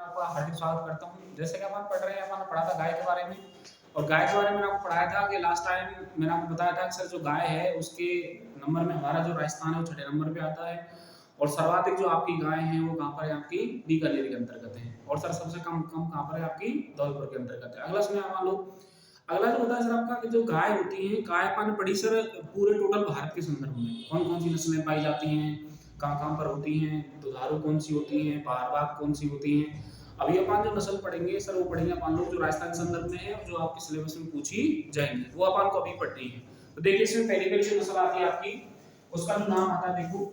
आपका हार्दिक स्वागत करता हूँ। जैसे कि अपन पढ़ रहे हैं, अपन ने पढ़ा था गाय के बारे में, और गाय के बारे में मैंने आपको पढ़ाया था कि लास्ट टाइम मैंने आपको बताया था कि सर जो गाय है उसके नंबर में हमारा जो राजस्थान है वो छठे नंबर पे आता है, और सर्वाधिक जो आपकी गाय हैं वो कहाँ पर है, आपकी बीकानेर के अंतर्गत है, और सर सबसे कम कम कहाँ पर है, आपकी धौलपुर के अंतर्गत है। अगला सुनिए मान लो, अगला जो होता है सर आपका कि जो गाय होती है, गाय अपन ने पढ़ी सर पूरे टोटल भारत के संदर्भ में कौन कौन सी नस्लें पाई जाती हैं, कहाँ कहाँ पर होती हैं, दुधारू कौन सी होती हैं, बारबाग कौन सी होती हैं। अभी अपन जो नस्ल पढ़ेंगे सर वो पढ़ेंगे अपन लोग जो राजस्थान के संदर्भ में है और जो आपके सिलेबस में पूछी जाएंगी, वो अपन को अभी पढ़नी है। तो देखिए इसमें पहली पहली जो नस्ल आती है आपकी, उसका जो नाम आता है, देखो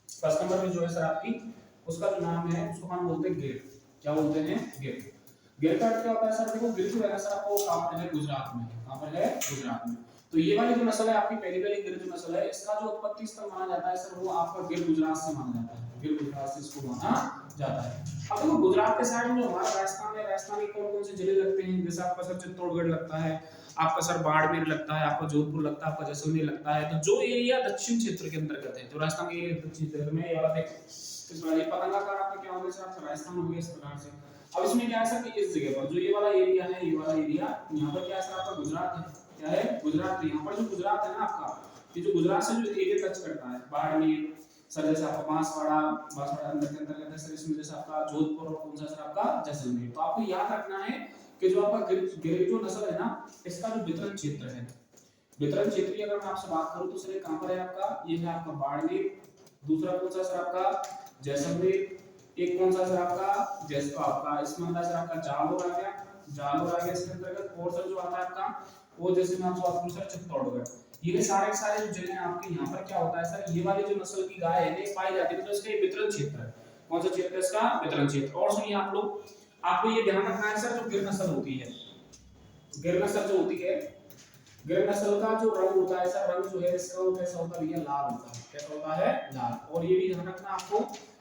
फर्स्ट नंबर में जो है सर आपकी, उसका जो नाम है उसको हम बोलते हैं गिर। क्या बोलते हैं? गिर। गिर का अर्थ क्या होता है सर? देखो गिर जो है सर आपको कहां पर है? गुजरात में। कहां पर है? गुजरात में। तो ये वाली जो नस्ल है आपकी पहली पहली गिर जो नस्ल है, इसका जो उत्पत्ति स्थल माना जाता है सर वो आपका गिर गुजरात से माना जाता है। गिर गुजरात से इसको माना जाता है। अब देखो गुजरात के साइड में जो हमारा राजस्थान है, राजस्थान के कौन कौन से जिले लगते हैं? जैसे आपका सर चित्तौड़गढ़ लगता है, आपका सर बाड़मेर लगता है, आपका जोधपुर लगता है, आपका जैसलमेर लगता है। तो जो एरिया दक्षिण क्षेत्र के अंतर्गत है, जो राजस्थान के दक्षिण क्षेत्र में, ये वाला देखो ये पतंगाकार आपका क्या होगा सर? आपका राजस्थान हो गया इस प्रकार से। अब इसमें क्या है सर कि इस जगह पर जो ये वाला एरिया है, ये वाला एरिया यहाँ पर क्या है सर? आपका गुजरात है। क्या है? गुजरात। तो यहाँ पर जो गुजरात है ना आपका, ये जो गुजरात से जो एरिया टच करता है, बाड़मेर सर, जैसे आपका बांसवाड़ा, बांसवाड़ा अंदर के अंतर्गत है सर, इसमें जैसे आपका जोधपुर, और कौन सा सर आपका? जैसलमेर। तो आपको याद रखना है कि जो आपका गिर जो नस्ल है ना, इसका जो वितरण क्षेत्र है, वितरण क्षेत्र की अगर मैं आपसे बात करूं तो सर कहां पर है आपका? ये है आपका बाड़मेर। दूसरा कौन सा सर आपका? जैसलमेर। एक कौन सा सर आपका? जैसे आपका इसमें आता है सर आपका जालोर आ गया, जालोर आ गया इसके अंतर्गत। और सर जो आता है आपका वो, जैसे मैं आपको बात करूं सर चित्तौड़गढ़। ये सारे सारे जो जिले हैं आपके, यहाँ पर क्या होता है सर? ये वाली जो नस्ल की गाय है ना पाई जाती है, तो इसका वितरण क्षेत्र है। कौन सा क्षेत्र है इसका? वितरण क्षेत्र। और सुनिए आप लोग, आपको ये ध्यान रखना है सर, जो गिर नस्ल होती है, गिर नस्ल जो होती है, गिर नस्ल का जो रंग होता है सर, रंग जो है इसका वो कैसा होता है भैया? लाल होता है। कैसा होता है? लाल। और ये भी ध्यान रखना आपको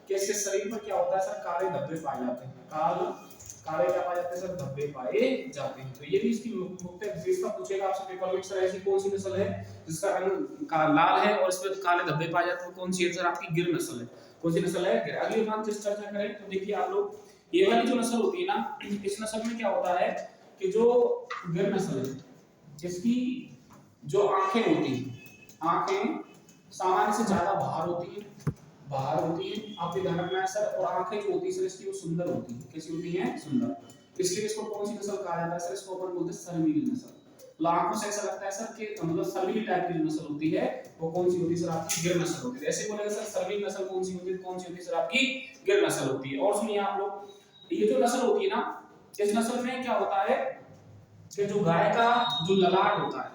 कि इसके शरीर पर क्या होता है सर? काले धब्बे पाए जाते हैं। काले क्या पाए जाते हैं सर? धब्बे पाए जाते हैं। तो ये भी इसकी मुख्य विशेषता पूछेगा आपसे पेपर में सर, ऐसी कौन सी नस्ल है जिसका रंग का लाल है और इसमें काले धब्बे पाए जाते हैं? कौन सी है सर? आपकी गिर नस्ल है। कौन सी नस्ल है? गिर। अगली बात जिस चर्चा करें तो देखिए आप लोग, ये वाली जो नस्ल होती है ना, इस नस्ल में क्या होता है कि जो गिर नस्ल है, इसकी जो आंखें होती हैं, आंखें सामान्य से ज्यादा बाहर होती हैं, बाहर होती हैं। आपको ध्यान रखना है सर। और आंखें जो होती है सर इसकी वो सुंदर होती है। कैसी होती हैं? सुंदर। इसलिए इसको कौन सी नस्ल कहा जाता है सर? इसको अपन बोलते हैं शर्मीली नस्ल। तो आंखों से ऐसा लगता है सर कि मतलब शर्मीली टाइप की जो नस्ल होती है वो कौन सी होती है सर? आपकी गिर नस्ल होती है। ऐसे बोलेगा सर शर्मीली नस्ल कौन सी होती है? कौन सी होती है सर? आपकी गिर नस्ल होती है। और सुनिए आप लोग, ये जो नस्ल होती है ना, इस नस्ल में क्या होता है कि जो गाय का जो ललाट होता है,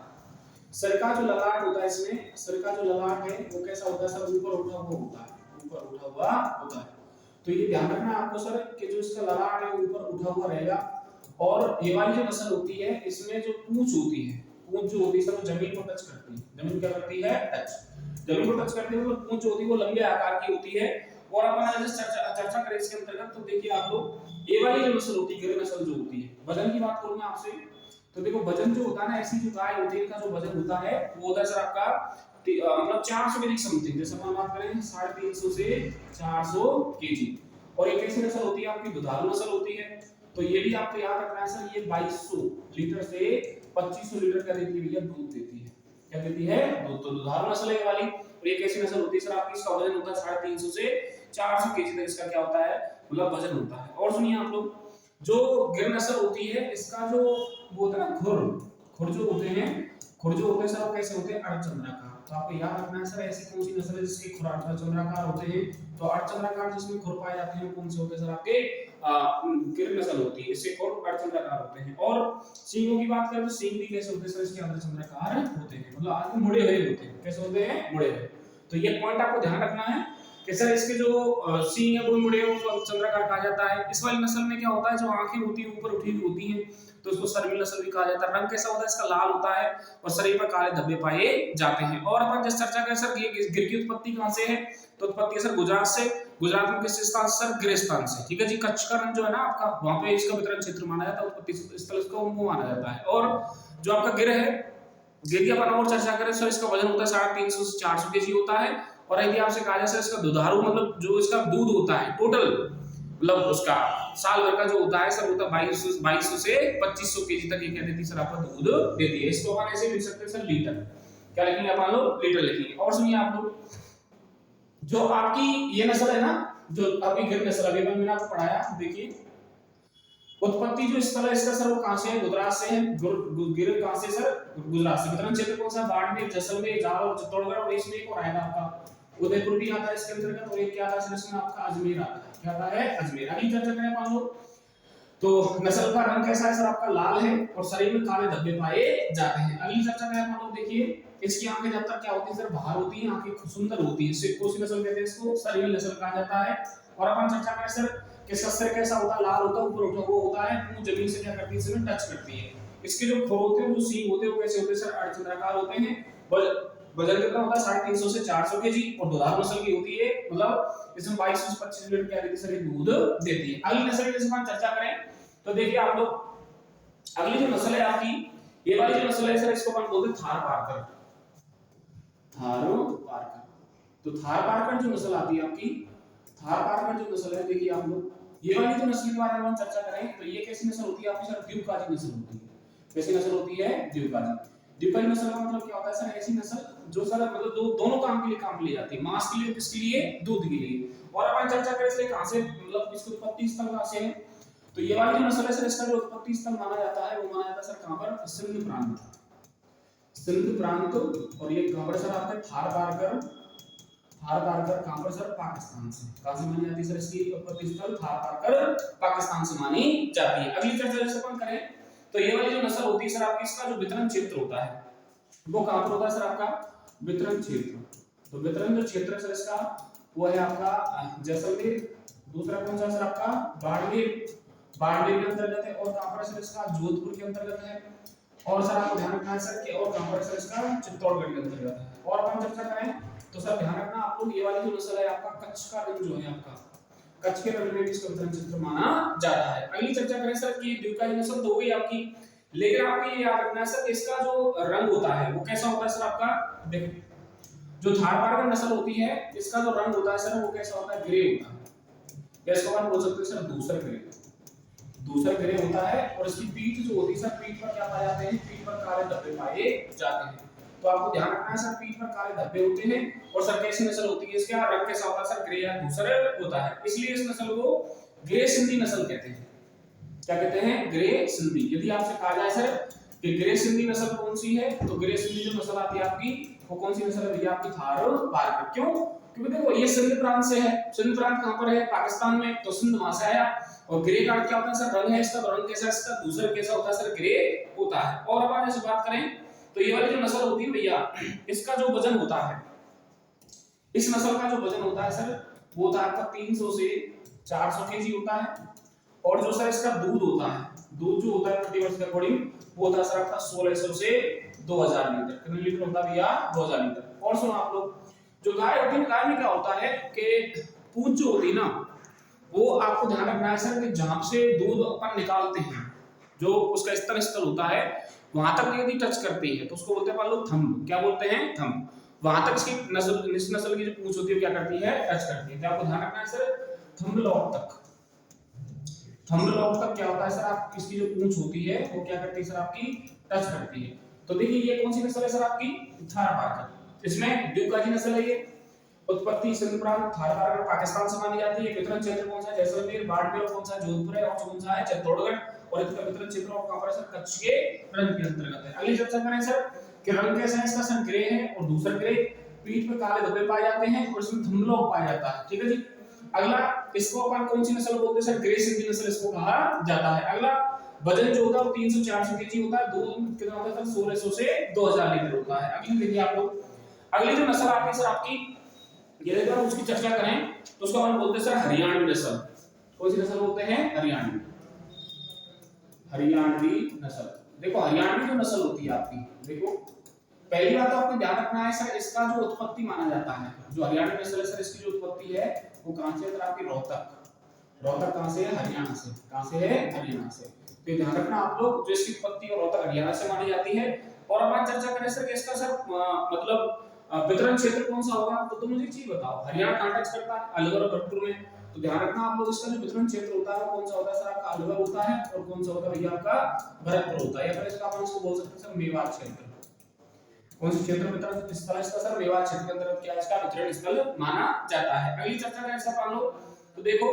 सर का जो ललाट होता है, इसमें सर का जो ललाट है वो कैसा होता है सर? ऊपर उठा हुआ होता है, ऊपर उठा हुआ होता है। तो ये ध्यान रखना आपको सर कि जो इसका ललाट है ऊपर उठा हुआ रहेगा। और ये वाली जो नस्ल होती है इसमें जो पूंछ होती है, पूंछ जो होती है सर वो जमीन को टच करती है। जमीन क्या करती है? टच। जमीन को टच करती है। तो पूंछ जो होती है वो लंबे आकार की होती है। और अपन अगर चर्चा करें इसके अंतर्गत तो देखिए आप लोग, ये वाली जो नस्ल होती है, गिर नस्ल जो होती है, वजन की बात करूं मैं आपसे तो देखो वजन जो होता है ना, ऐसी जो गाय होती है इनका जो वजन होता है वो होता है सर आपका मतलब 400 के समथिंग। जैसे हम बात करें 350 से 400 केजी। और एक ऐसी नस्ल होती है आपकी दुधारू नस्ल होती है। तो ये भी आपको याद रखना है सर, ये 2200 लीटर से 2500 लीटर का देती है भैया, दूध देती है। क्या देती है? दूध। तो दुधारू नस्ल है वाली। और एक ऐसी नस्ल होती है सर आपकी, इसका वजन होता है 350 से 400 केजी तक इसका क्या होता है? मतलब वजन होता है। और सुनिए आप लोग, जो गिर नस्ल होती है इसका जो वो होता है ना खुर, खुर जो होते हैं, खुर जो होते हैं सर वो कैसे होते हैं? अर्धचंद्राकार। तो आपको याद रखना है सर, ऐसी कौन सी नस्ल है जिसके खुर अर्धचंद्राकार होते हैं? तो अर्धचंद्राकार जिसमें खुर पाए जाते हैं वो कौन से होते हैं सर? आपके गिर नस्ल होती है, इससे खुर अर्धचंद्राकार होते हैं। और सींगों की बात करें तो सींग भी कैसे होते हैं सर? इसके अर्धचंद्राकार होते हैं, मतलब आगे मुड़े हुए होते हैं। कैसे होते हैं? मुड़े हुए। तो ये पॉइंट आपको ध्यान रखना है कि सर इसके जो सींग है वो मुड़े हुए, उसको चंद्राकार कहा जाता है। इस वाली नस्ल में क्या होता है, जो आंखें होती है ऊपर उठी हुई होती हैं, तो इसको शर्मीली नस्ल भी कहा जाता है। रंग कैसा होता है इसका? लाल होता है। और शरीर पर काले धब्बे पाए जाते हैं। और अपन जिस चर्चा करें सर गिर की उत्पत्ति कहां से है, तो उत्पत्ति है सर गुजरात से। गुजरात में किस स्थान से सर? गिर स्थान से। ठीक है जी। कच्छ का रंग जो है ना आपका, वहां पे इसका वितरण क्षेत्र माना जाता है, उत्पत्ति स्थल इसको वो माना जाता है। और जो आपका गिर है, गिर की अपन और चर्चा करें सर, इसका वजन होता है 350 से 400 केजी होता है। और यदि आपसे कहा जाए सर इसका दुधारू मतलब जो इसका दूध होता है टोटल, मतलब उसका साल भर का जो होता है सर, होता है 2200 से 2500 केजी तक ये क्या देती है सर, आपका दूध देती है। इसको अपन ऐसे लिख सकते हैं सर लीटर, क्या लिखेंगे अपन लोग, लीटर लिखेंगे। और सुनिए आप लोग, जो आपकी ये नस्ल है ना, जो आपकी गिर नस्ल अभी मैंने आपको पढ़ाया, देखिए उत्पत्ति जो स्थल है इसका सर वो कहां से है, गुजरात से है। गिर कहां से सर, गुजरात से। वितरण क्षेत्र कौन सा, बाड़मेर, जैसलमेर, जालौर और चित्तौड़गढ़, और इसमें एक और आएगा आपका उदयपुर भी आता है इसके अंतर्गत, और एक क्या आता है इसमें आपका अजमेर आता है, क्या आता है, अजमेर। अगली चर्चा करें अपन लोग, तो नस्ल का रंग कैसा है सर, आपका लाल है और शरीर में काले धब्बे पाए जाते हैं। अगली चर्चा करें अपन लोग, देखिए इसकी आंखें जब तक क्या होती है सर, बाहर होती है, आंखें खूब सुंदर होती है, इसे कौन सी नस्ल कहते हैं, इसको सरील नस्ल कहा जाता है। और अपन चर्चा करें सर कि इसका सिर कैसा होता है, लाल होता है, ऊपर उठा हुआ होता है, पूंछ जमीन से क्या करती है, इसमें टच करती है। इसके जो खोर होते हैं, जो सींग होते हैं, वो कैसे होते हैं सर, अर्धचंद्राकार होते हैं। वजन कितना होता है, 350 से 400 केजी, और दुधारू नस्ल की होती है, मतलब इसमें 22 से 25 लीटर क्या देती है सर, ये दूध देती है। अगली नस्ल की जैसे हम चर्चा करें तो देखिए आप लोग, अगली जो नस्ल है आपकी, ये वाली जो नस्ल है सर, इसको अपन बोलते हैं थार पारकर। थारो पारकर, तो थार पारकर जो नस्ल आती है आपकी, थार पारकर जो नस्ल है, देखिए आप लोग, ये वाली जो नस्ल के बारे में हम चर्चा करें तो ये कैसी नस्ल होती है आपकी सर, द्वीपकाजी नस्ल होती है। कैसी नस्ल होती है, द्वीपकाजी। द्वीपकाजी नस्ल का मतलब क्या होता है सर, ऐसी नस्ल जो सर मतलब दोनों काम के लिए काम ली जाती है, मांस के लिए, किसके लिए, दूध के लिए। और अपन चर्चा करें इसलिए कहां से, मतलब इसकी उत्पत्ति स्थल कहां से है, तो ये वाली जो नस्ल है सर, इसका जो उत्पत्ति स्थल माना जाता है, वो माना जाता है सर कहां पर, सिंध प्रांत, सिंध प्रांत। और ये कहां पर सर, आपका थार पारकर, थार पारकर कहां पर सर, पाकिस्तान से। कहां से मानी जाती है सर, इसकी उत्पत्ति स्थल थार पारकर पाकिस्तान से मानी जाती है। अगली चर्चा जैसे अपन करें तो ये वाली जो नस्ल होती है सर आपकी, इसका जो वितरण क्षेत्र होता है वो कहां पर होता है सर, आपका वितरण क्षेत्र। तो वितरण जो क्षेत्र है सर इसका, वो है आपका जैसलमेर। दूसरा कौन सा सर, आपका बाड़मेर, बाड़मेर के अंतर्गत है। और कहां पर सर इसका, जोधपुर के अंतर्गत है। और सर आपको ध्यान रखना है सर कि और कहां पर सर इसका, चित्तौड़गढ़ के अंतर्गत है। और अपन चर्चा करें तो सर ध्यान रखना आप लोग, ये वाली जो नस्ल है आपका, कच्छ का रंग जो है आपका, कच्छ के रंग में इसका वितरण क्षेत्र माना जाता है। अगली चर्चा करें सर कि द्वीपकाजी नस्ल तो हो गई आपकी, लेकिन आपको ये याद रखना है सर कि इसका जो रंग होता है वो कैसा होता है सर, आपका देखिए जो थार पारकर नस्ल होती है, इसका जो रंग होता है सर वो कैसा होता है, ग्रे होता है। या इसको अपन बोल सकते हैं सर दूसर ग्रे, दूसरा ग्रे होता है। और इसकी पीठ जो होती है सर, पीठ पर क्या पाए जाते हैं, पीठ पर काले धब्बे पाए जाते हैं। तो आपको ध्यान रखना है सर, पीठ पर काले धब्बे होते हैं। और सर कैसी नस्ल होती है, इसका रंग कैसा होता है सर, ग्रे या दूसरा होता है, इसलिए इस नस्ल को ग्रे सिंधी नस्ल कहते हैं। क्या कहते हैं, ग्रे सिंधी। यदि आपसे कहा जाए सर कि ग्रे सिंधी नस्ल कौन सी है, तो ग्रे सिंधी जो नस्ल आती है आपकी, वो कौन सी नस्ल है भैया, आपकी थार पारकर। क्यों, क्योंकि देखो ये सिंध प्रांत से है। सिंध प्रांत कहां पर है, पाकिस्तान में, तो सिंध वहां से आया। और ग्रे का क्या होता है सर, रंग है इसका, तो रंग कैसा है इसका, दूसरा कैसा होता है सर, ग्रे होता है। और अब जैसे बात करें तो ये वाली जो नस्ल होती है भैया, इसका जो वजन होता है, इस नस्ल का जो वजन होता है सर, वो होता है आपका 300 से 400 केजी होता है। और जो सर इसका दूध होता है, दूध जो होता है प्रति वर्ष के अकॉर्डिंग, वो होता है सर आपका 1600 से 2000 लीटर। कितने लीटर होता है भैया, 2000 लीटर। और सुनो आप लोग, जो गाय होती है, गाय में क्या होता है कि पूंछ जो होती है ना, वो आपको ध्यान रखना है सर कि जहां से दूध अपन निकालते हैं, जो उसका स्तन स्थल होता है, वहां तक यदि टच करती है तो उसको बोलते हैं अपन लोग थंब। क्या बोलते हैं, थंब। वहां तक इसकी नस्ल, इस नस्ल की जो पूंछ होती है क्या करती है, टच करती है। तो आपको ध्यान रखना है सर, थंब लॉक तक, थंब लॉक तक क्या होता है सर, आप इसकी जो पूंछ होती है वो क्या करती है सर, आपकी टच करती है। तो देखिए ये कौन सी नस्ल है सर, आपकी थार पारकर। इसमें द्वीपकाजी नस्ल है ये। उत्पत्ति सिंध प्रांत, थार पारकर पाकिस्तान से मानी जाती है। वितरण क्षेत्र कौन सा है, जैसलमेर, बाड़मेर, कौन सा जोधपुर है, और कौन सा है चित्तौड़गढ़। और इसका वितरण क्षेत्र कहां पर है सर, कच्छ के रंग के अंतर्गत है। अगली चर्चा करें सर कि रंग कैसा है इसका, सर ग्रे है। और दूसरा ग्रे, पीठ पर काले धब्बे पाए जाते हैं और इसमें थंबलॉक पाया जाता है। ठीक है जी। अगला, इसको अपन कौन सी नस्ल बोलते हैं सर, ग्रे सिंधी नस्ल इसको कहा जाता है। अगला, वजन जो होता है वो 300-400 केजी होता है। दूध कितना होता है सर, 1600 से 2000 लीटर होता है। अगली देखिए आप लोग, अगली जो नस्ल आती है सर आपकी, ये अगर उसकी चर्चा करें तो उसको हम बोलते हैं सर हरियाणवी नस्ल। कौन सी नस्ल बोलते हैं, हरियाणवी, हरियाणवी नस्ल। देखो हरियाणवी जो नस्ल होती है आपकी, देखो पहली बात तो आपको ध्यान रखना है सर, इसका जो उत्पत्ति माना जाता है, जो हरियाणवी नस्ल है सर, इसकी जो उत्पत्ति है वो कहां से है सर, आपकी रोहतक। रोहतक कहां से है, हरियाणा से। कहां से है, हरियाणा से। तो ध्यान रखना आप लोग, जो इसकी उत्पत्ति और रोहतक हरियाणा से मानी जाती है। और अब बात चर्चा करें सर कि इसका सर मतलब वितरण क्षेत्र कौन सा होगा, तो तुम मुझे एक चीज बताओ, हरियाणा कहां टच करता है, अलवर और भरतपुर में। तो ध्यान रखना आप लोग, इसका जो वितरण क्षेत्र होता है वो कौन सा होता है सर, आपका अलवर होता है, और कौन सा होता है भैया आपका भरतपुर होता है, या फिर इसका अपन इसको बोल सकते हैं सर मेवात क्षेत्र। कौन से क्षेत्र वितरण स्थल है इसका सर, मेवात क्षेत्र के अंतर्गत क्या इसका वितरण स्थल माना जाता है। अगली चर्चा करें इसका पान लोग, तो देखो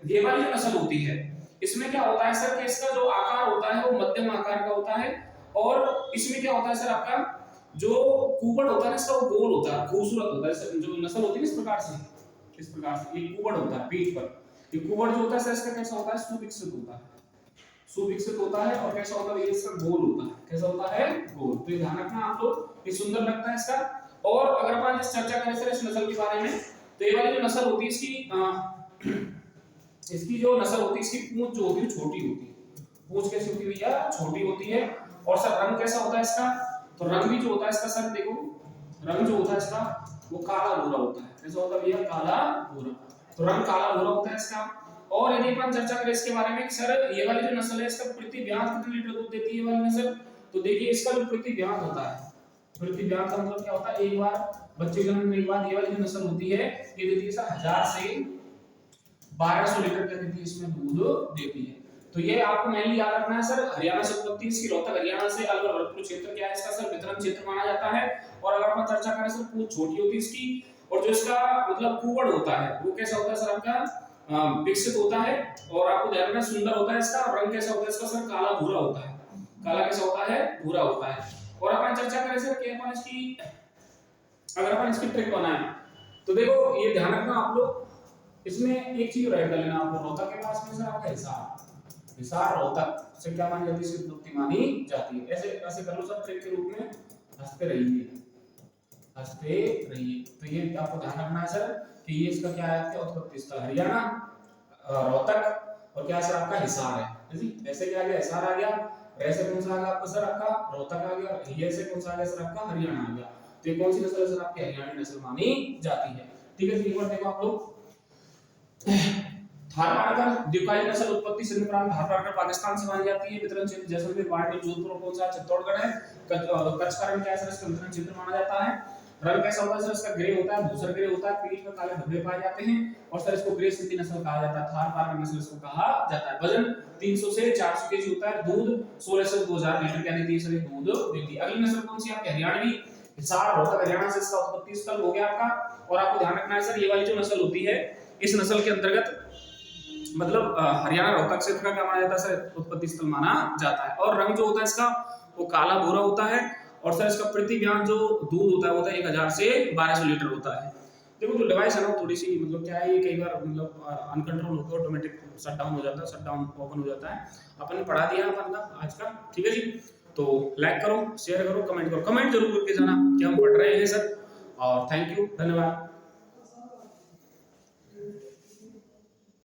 ये वाली जो नस्ल होती है इसमें क्या होता है सर कि इसका जो आकार होता है वो मध्यम आकार का होता है, और इसमें क्या होता है सर आपका जो कुबड़ होता है इसका वो गोल होता है, खूबसूरत होता है। जो नस्ल होती है इस प्रकार से ये कुबड़ होता है पीठ पर, ये कुबड़ जो होता है सर इसका कैसा होता है, सुविकसित होता है, सुविकसित होता है, और कैसा होता है ये इसका गोल होता है, कैसा होता है गोल। तो ये ध्यान रखना आप लोग, ये सुंदर लगता है इसका। और अगर अपन इस चर्चा करें सर इस नस्ल के बारे में, तो ये वाली जो नस्ल होती है इसकी जो नस्ल होती है इसकी पूंछ जो होती है छोटी होती है, पूंछ कैसी होती है भैया, छोटी होती है। और सर रंग कैसा होता है इसका, तो रंग भी जो होता है इसका सर देखो, रंग जो होता है इसका वो काला भूरा होता है, कैसा होता है भैया, काला भूरा। तो रंग काला भूरा होता है इसका। और यदि अपन चर्चा करें इसके बारे में सर ये वाली जो नस्ल है इसका प्रति ब्याज कितने लीटर दूध देती है वाली नस्ल, तो देखिए इसका जो प्रति ब्याज होता है, प्रति ब्याज का मतलब क्या होता है, एक बार बच्चे जन्मने के बाद ये वाली जो नस्ल होती है ये देती है सर 1000 से 1200 लीटर क्या देती है, इसमें दूध देती है। तो ये आपको मेनली याद रखना है सर, हरियाणा से उत्पत्ति इसकी, रोहतक हरियाणा से, अलवर भरतपुर क्षेत्र क्या है इसका सर, वितरण क्षेत्र माना जाता है। और अगर अपन चर्चा करें सर पूंछ छोटी होती है इसकी, और जो इसका मतलब कुबड़ होता है वो कैसा होता है सर आपका विकसित होता है, और आपको ध्यान रखना सुंदर होता है इसका। और रंग कैसा होता है इसका सर, काला भूरा होता है, काला कैसा होता है, भूरा होता है। और अपन चर्चा करें सर कि अपन इसकी अगर अपन इसकी ट्रिक बनाएं तो देखो ये ध्यान रखना आप लोग, इसमें एक चीज राइट कर लेना आपको, रोहतक के पास में सर आपका हिसार रोहतक से क्या मानी जाती है, इसकी उत्पत्ति मानी जाती है। ऐसे ऐसे कर लो सब ट्रिक के रूप में, हंसते रहिए। तो ये आपको ध्यान रखना है सर कि ये इसका क्या है, आपका उत्पत्ति स्थल हरियाणा, रोहतक, और क्या सर आपका हिसार है जी। ऐसे क्या आ गया, हिसार आ गया, ऐसे कौन सा आ गया आपका सर आपका रोहतक आ गया, ये से कौन सा आ गया सर आपका हरियाणा आ गया। तो ये कौन सी नस्ल है सर आपकी, हरियाणवी नस्ल मानी जाती है। ठीक है, एक बार देखो आप लोग, थारपारकर द्विकाली नस्ल उत्पत्ति सिंध प्रांत, थारपारकर पाकिस्तान से मानी जाती है, वितरण क्षेत्र जैसलमेर, बाड़मेर, जोधपुर, कौन सा चित्तौड़गढ़ है। कच्छ का रण क्या है सर, इसका वितरण क्षेत्र माना जाता है। रंग कैसा होता है सर इसका, ग्रे होता है, धूसर ग्रे होता है, पीठ पर काले धब्बे पाए जाते हैं, और सर इसको ग्रे सिंधी नस्ल कहा जाता है, थारपारकर नस्ल इसको कहा जाता है। वजन 300 से 400 केजी होता है, दूध 16 से 2000 लीटर क्या देती है सर, दूध देती है। अगली नस्ल कौन सी आपकी, हरियाणवी, हिसार रोहतक हरियाणा से इसका उत्पत्ति स्थल हो गया आपका। और आपको ध्यान रखना है सर ये वाली जो नस्ल होती है इस नस्ल के अंतर्गत मतलब हरियाणा रोहतक क्षेत्र का क्या माना जाता है सर, उत्पत्ति स्थल माना जाता है। और रंग जो होता है इसका वो काला भूरा होता है, और सर इसका प्रति ब्याज जो दूध होता है वो 1000 से 1200 लीटर होता है। देखो जो डिवाइस है ना थोड़ी सी मतलब क्या है, ये कई बार मतलब अनकंट्रोल होकर ऑटोमेटिक शट डाउन हो जाता है, शट डाउन ओपन हो जाता है। अपन ने पढ़ा दिया अपन का आज का, ठीक है जी। तो लाइक करो, शेयर करो, कमेंट करो, कमेंट जरूर करके जाना कि हम पढ़ रहे हैं सर। और थैंक यू, धन्यवाद।